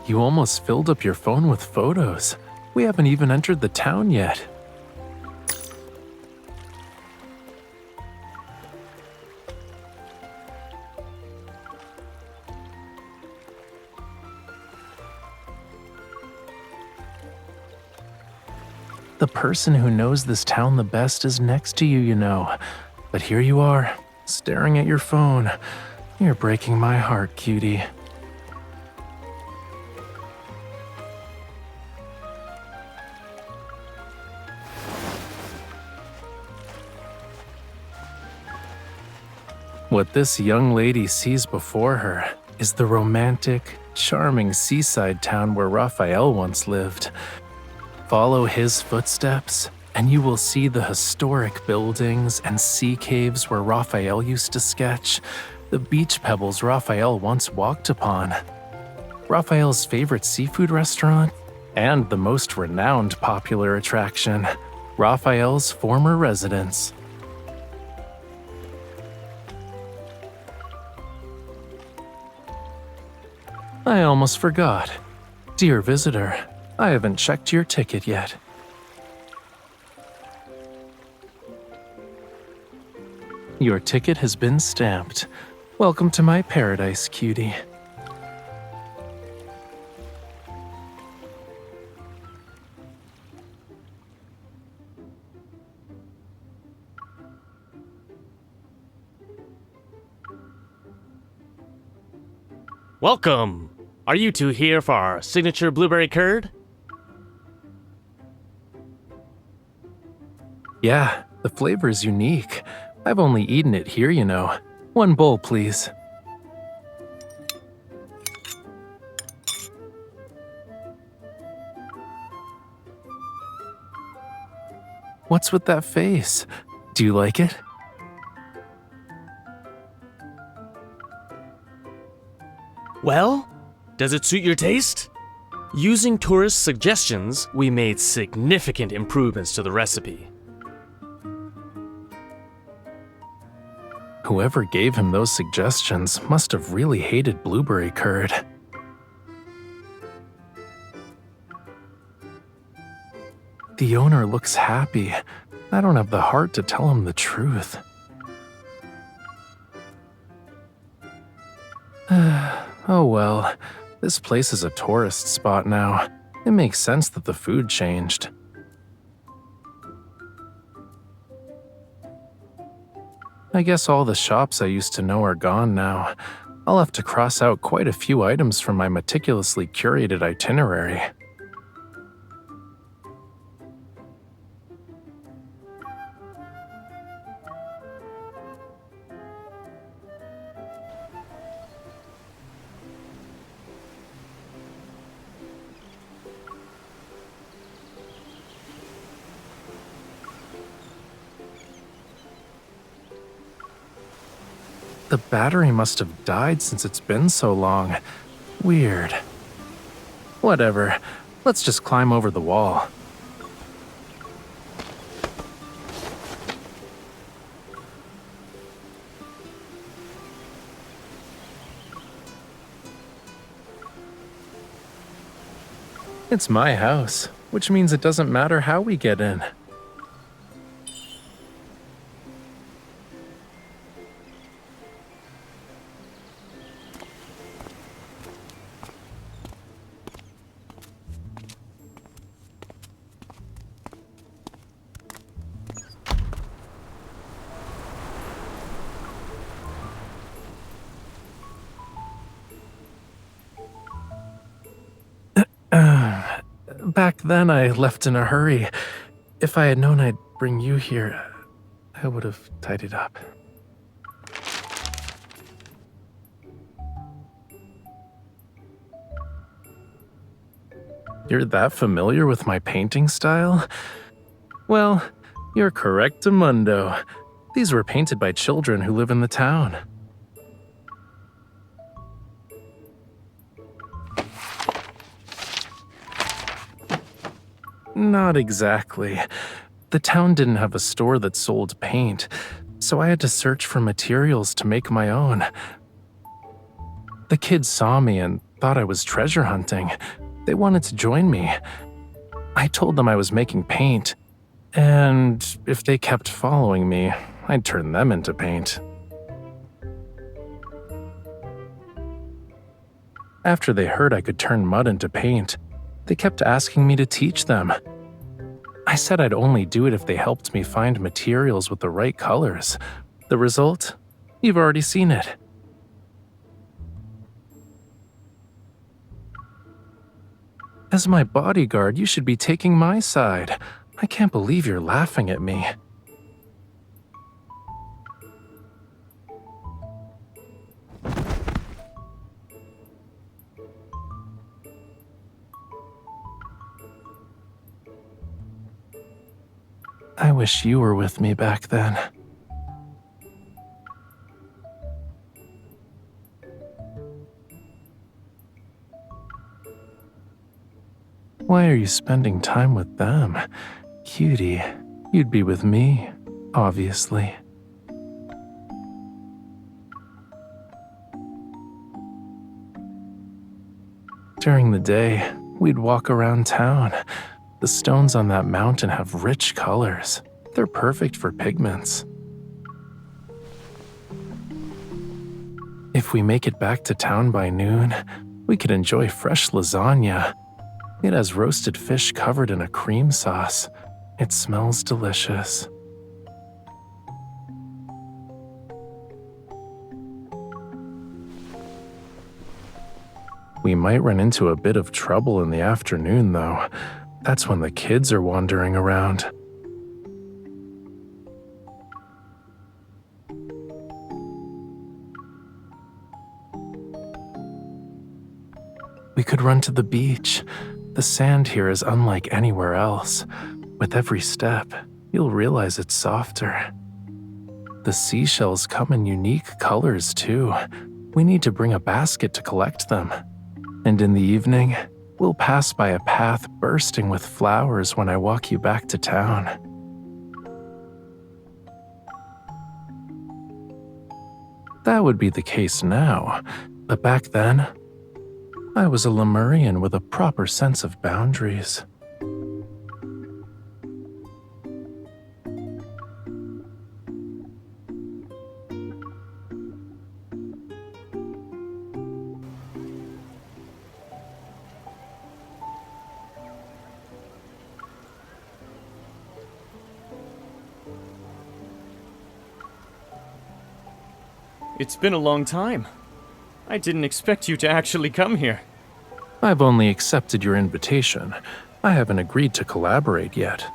You almost filled up your phone with photos. We haven't even entered the town yet. The person who knows this town the best is next to you, you know. But here you are, staring at your phone. You're breaking my heart, cutie. What this young lady sees before her is the romantic, charming seaside town where Rafayel once lived. Follow his footsteps, and you will see the historic buildings and sea caves where Rafayel used to sketch, the beach pebbles Rafayel once walked upon, Rafayel's favorite seafood restaurant, and the most renowned popular attraction, Rafayel's former residence. I almost forgot. Dear visitor, I haven't checked your ticket yet. Your ticket has been stamped. Welcome to my paradise, cutie. Welcome! Are you two here for our signature blueberry curd? Yeah, the flavor is unique. I've only eaten it here, you know. One bowl, please. What's with that face? Do you like it? Well, does it suit your taste? Using tourist suggestions, we made significant improvements to the recipe. Whoever gave him those suggestions must have really hated blueberry curd. The owner looks happy. I don't have the heart to tell him the truth. Oh well, this place is a tourist spot now. It makes sense that the food changed. I guess all the shops I used to know are gone now. I'll have to cross out quite a few items from my meticulously curated itinerary. The battery must have died since it's been so long. Weird. Whatever, let's just climb over the wall. It's my house, which means it doesn't matter how we get in. Back then, I left in a hurry. If I had known I'd bring you here, I would have tidied up. You're that familiar with my painting style? Well, you're correctamundo. These were painted by children who live in the town. Not exactly. The town didn't have a store that sold paint, so I had to search for materials to make my own. The kids saw me and thought I was treasure hunting. They wanted to join me. I told them I was making paint, and if they kept following me, I'd turn them into paint. After they heard I could turn mud into paint, they kept asking me to teach them. I said I'd only do it if they helped me find materials with the right colors. The result? You've already seen it. As my bodyguard, you should be taking my side. I can't believe you're laughing at me. I wish you were with me back then. Why are you spending time with them? Cutie, you'd be with me, obviously. During the day, we'd walk around town. The stones on that mountain have rich colors. They're perfect for pigments. If we make it back to town by noon, we could enjoy fresh lasagna. It has roasted fish covered in a cream sauce. It smells delicious. We might run into a bit of trouble in the afternoon, though. That's when the kids are wandering around. We could run to the beach. The sand here is unlike anywhere else. With every step, you'll realize it's softer. The seashells come in unique colors, too. We need to bring a basket to collect them. And in the evening, we'll pass by a path bursting with flowers when I walk you back to town. That would be the case now, but back then, I was a Lemurian with a proper sense of boundaries. It's been a long time. I didn't expect you to actually come here. I've only accepted your invitation. I haven't agreed to collaborate yet.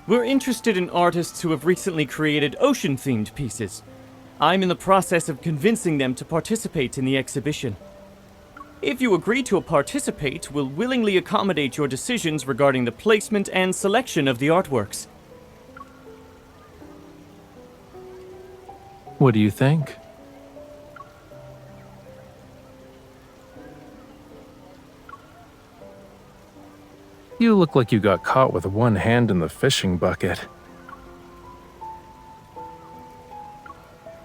We're interested in artists who have recently created ocean-themed pieces. I'm in the process of convincing them to participate in the exhibition. If you agree to participate, we'll willingly accommodate your decisions regarding the placement and selection of the artworks. What do you think? You look like you got caught with one hand in the fishing bucket.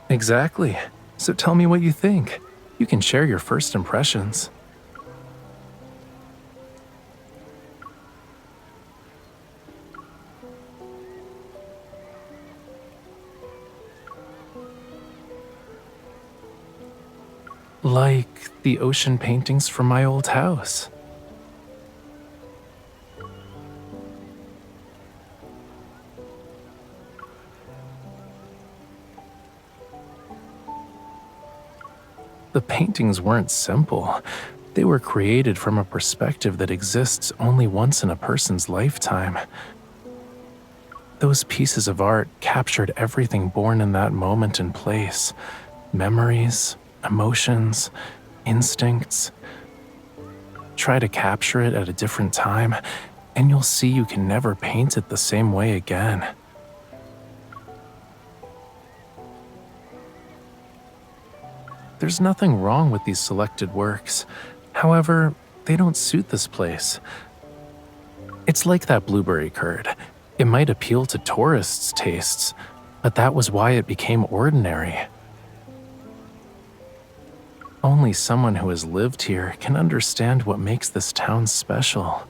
Exactly. So tell me what you think. You can share your first impressions. Like the ocean paintings from my old house. The paintings weren't simple. They were created from a perspective that exists only once in a person's lifetime. Those pieces of art captured everything born in that moment and place. Memories, emotions, instincts. Try to capture it at a different time, and you'll see you can never paint it the same way again. There's nothing wrong with these selected works. However, they don't suit this place. It's like that blueberry curd. It might appeal to tourists' tastes, but that was why it became ordinary. Only someone who has lived here can understand what makes this town special.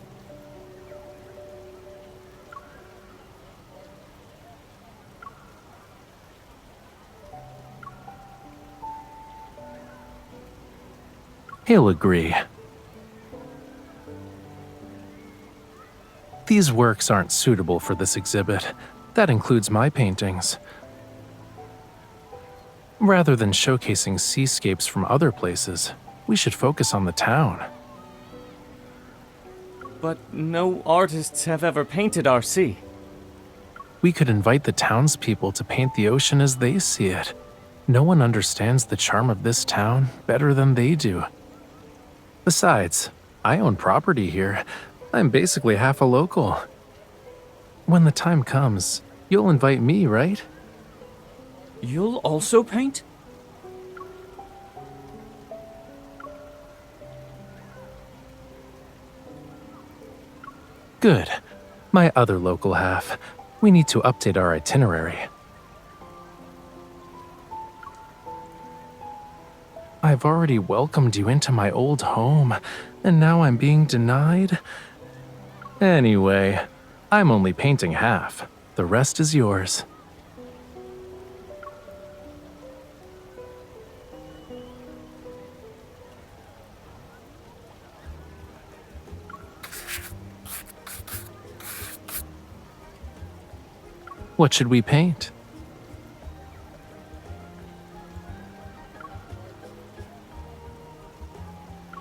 He'll agree. These works aren't suitable for this exhibit. That includes my paintings. Rather than showcasing seascapes from other places, we should focus on the town. But no artists have ever painted our sea. We could invite the townspeople to paint the ocean as they see it. No one understands the charm of this town better than they do. Besides, I own property here. I'm basically half a local. When the time comes, you'll invite me, right? You'll also paint? Good. My other local half. We need to update our itinerary. I've already welcomed you into my old home, and now I'm being denied? Anyway, I'm only painting half. The rest is yours. What should we paint?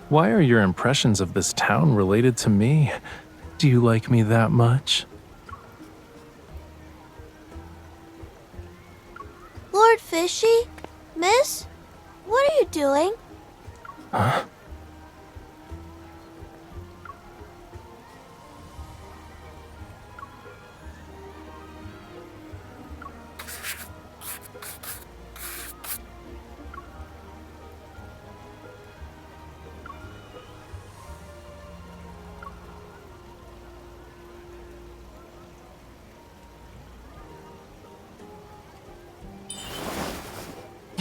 Why are your impressions of this town related to me? Do you like me that much? Lord Fishy? Miss? What are you doing? Huh?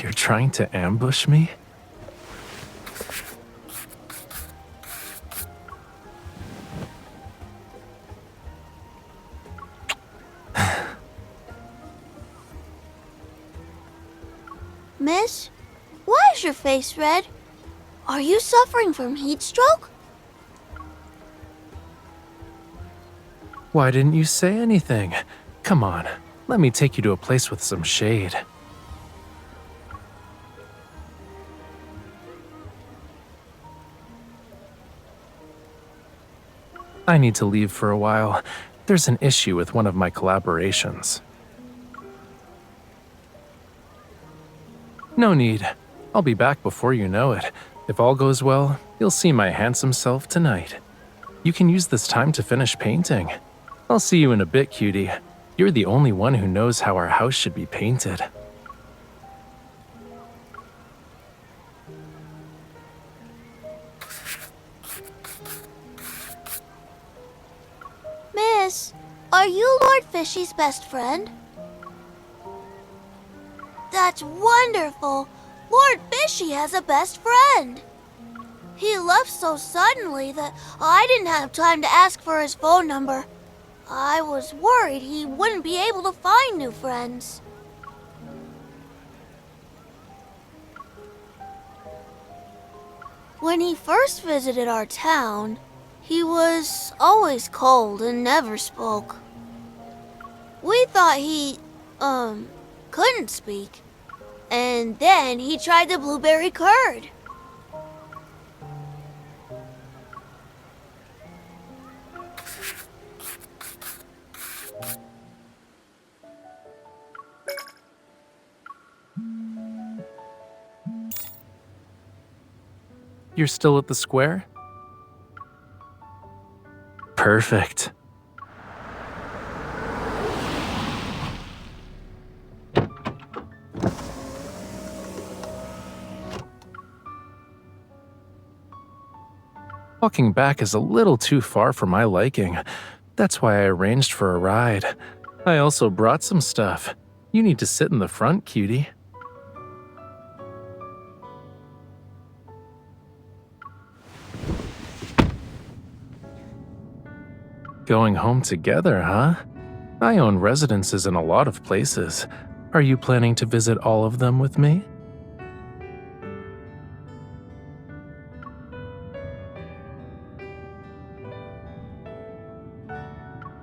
You're trying to ambush me? Miss? Why is your face red? Are you suffering from heat stroke? Why didn't you say anything? Come on, let me take you to a place with some shade. I need to leave for a while. There's an issue with one of my collaborations. No need. I'll be back before you know it. If all goes well, you'll see my handsome self tonight. You can use this time to finish painting. I'll see you in a bit, cutie. You're the only one who knows how our house should be painted. Miss, are you Lord Fishy's best friend? That's wonderful! Lord Fishy has a best friend! He left so suddenly that I didn't have time to ask for his phone number. I was worried he wouldn't be able to find new friends. When he first visited our town, he was always cold and never spoke. We thought he, couldn't speak. And then he tried the blueberry curd. You're still at the square? Perfect. Walking back is a little too far for my liking, That's why I arranged for a ride. I also brought some stuff. You need to sit in the front, cutie. Going home together, huh? I own residences in a lot of places. Are you planning to visit all of them with me?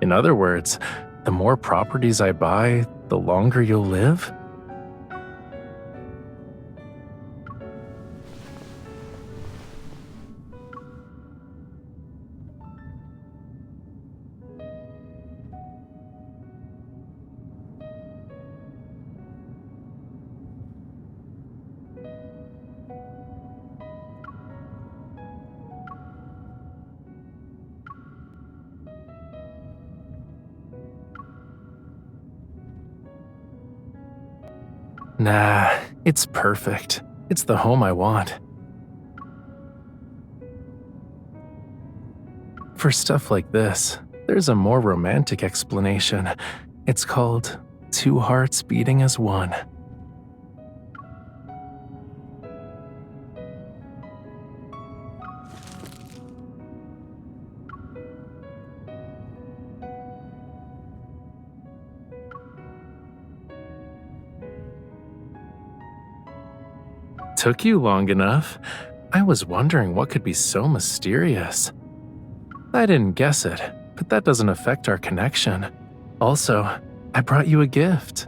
In other words, the more properties I buy, the longer you'll live? Nah, it's perfect. It's the home I want. For stuff like this, there's a more romantic explanation. It's called two hearts beating as one. Took you long enough. I was wondering what could be so mysterious. I didn't guess it, but that doesn't affect our connection. Also, I brought you a gift.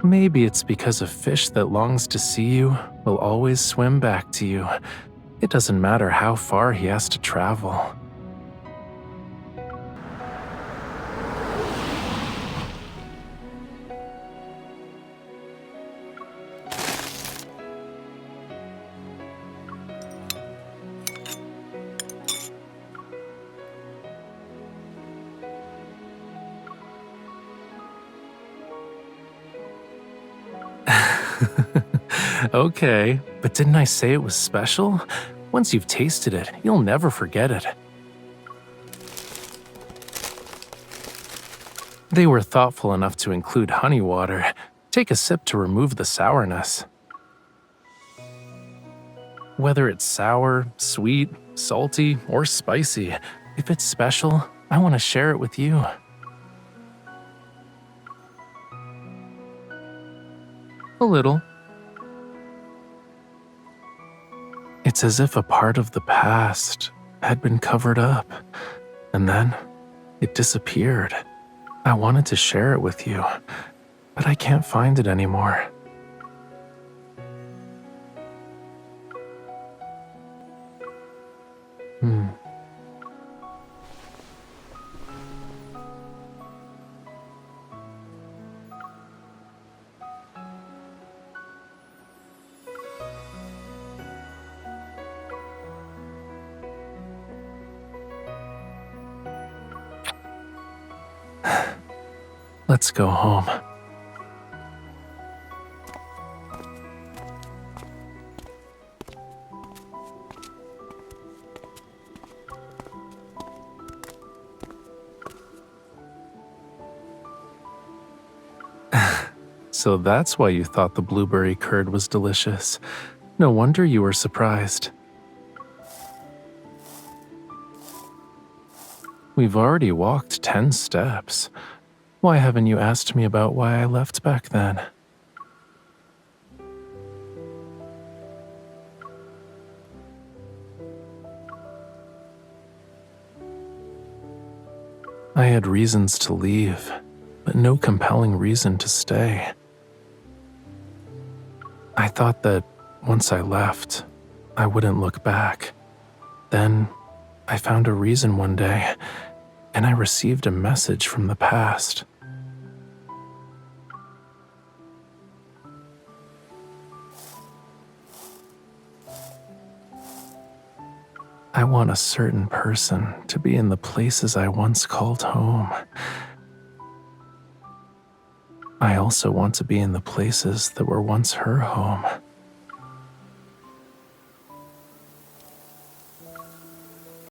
Maybe it's because a fish that longs to see you will always swim back to you. It doesn't matter how far he has to travel. Okay, but didn't I say it was special? Once you've tasted it, you'll never forget it. They were thoughtful enough to include honey water. Take a sip to remove the sourness. Whether it's sour, sweet, salty, or spicy, if it's special, I want to share it with you. A little. It's as if a part of the past had been covered up, and then it disappeared. I wanted to share it with you, but I can't find it anymore. Let's go home. So that's why you thought the blueberry curd was delicious. No wonder you were surprised. We've already walked 10 steps. Why haven't you asked me about why I left back then? I had reasons to leave, but no compelling reason to stay. I thought that once I left, I wouldn't look back. Then I found a reason one day, and I received a message from the past. I want a certain person to be in the places I once called home. I also want to be in the places that were once her home.